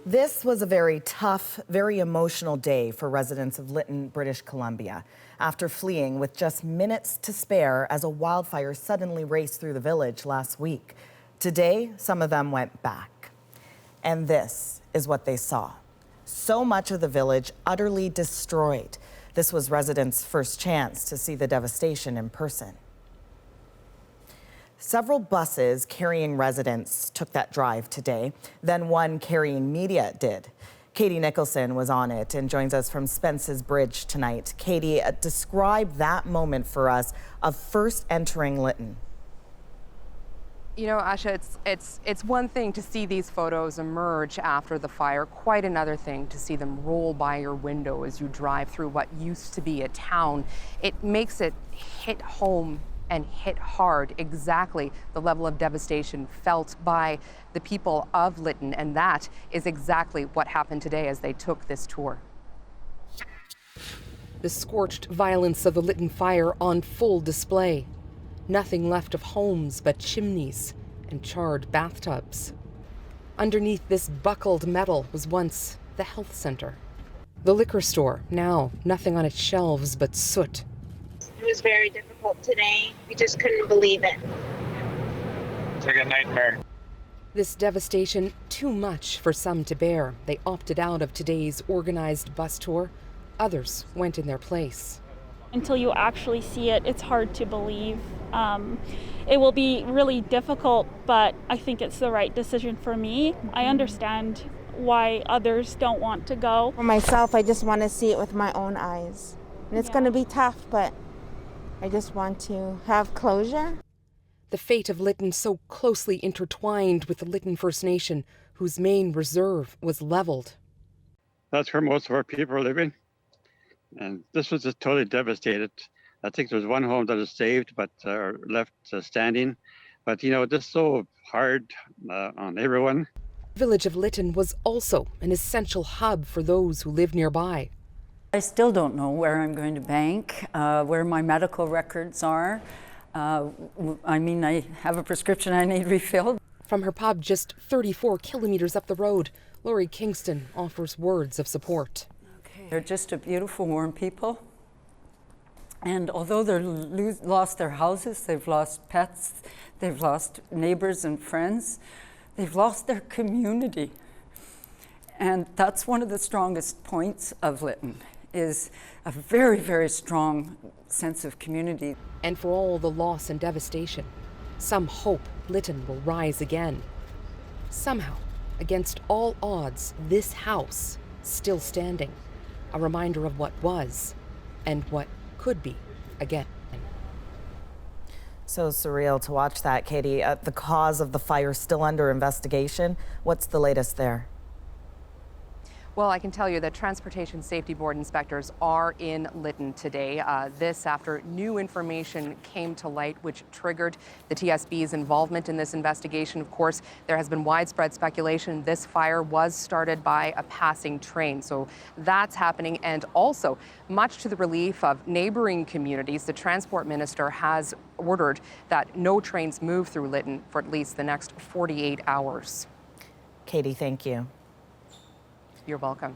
This was a very tough, very emotional day for residents of Lytton, British Columbia, after fleeing with just minutes to spare as a wildfire suddenly raced through the village last week. Today, some of them went back. And this is what they saw. So much of the village utterly destroyed. This was residents' first chance to see the devastation in person. Several buses carrying residents took that drive today. Then one carrying media did. Katie Nicholson was on it and joins us from Spence's Bridge tonight. Katie, describe that moment for us of first entering Lytton. You know, Asha, it's one thing to see these photos emerge after the fire, quite another thing to see them roll by your window as you drive through what used to be a town. It makes it hit home and hit hard exactly the level of devastation felt by the people of Lytton, and that is exactly what happened today as they took this tour. The scorched violence of the Lytton fire on full display. Nothing left of homes but chimneys and charred bathtubs. Underneath this buckled metal was once the health center. The liquor store, now nothing on its shelves but soot. It was very difficult today. We just couldn't believe it. It's like a nightmare. This devastation, too much for some to bear. They opted out of today's organized bus tour. Others went in their place. Until you actually see it, it's hard to believe. It will be really difficult, but I think it's the right decision for me. I understand why others don't want to go. For myself, I just want to see it with my own eyes. And it's going to be tough, but I just want to have closure. The fate of Lytton so closely intertwined with the Lytton First Nation, whose main reserve was leveled. That's where most of our people are living. And this was just totally devastated. I think there was one home that was saved, but left standing. But, you know, just so hard on everyone. The village of Lytton was also an essential hub for those who live nearby. I still don't know where I'm going to bank, where my medical records are. I mean, I have a prescription I need refilled. From her pub just 34 kilometers up the road, Laurie Kingston offers words of support. They're just a beautiful, warm people. And although they've lost their houses, they've lost pets, they've lost neighbors and friends, they've lost their community. And that's one of the strongest points of Lytton, is a very, very strong sense of community. And for all the loss and devastation, some hope Lytton will rise again. Somehow, against all odds, this house still standing. A reminder of what was and what could be again. So surreal to watch that, Katie. The cause of the fire still under investigation. What's the latest there? Well, I can tell you that Transportation Safety Board inspectors are in Lytton today. This after new information came to light, which triggered the TSB's involvement in this investigation. Of course, there has been widespread speculation this fire was started by a passing train. So that's happening. And also, much to the relief of neighboring communities, the Transport Minister has ordered that no trains move through Lytton for at least the next 48 hours. Katie, thank you. You're welcome.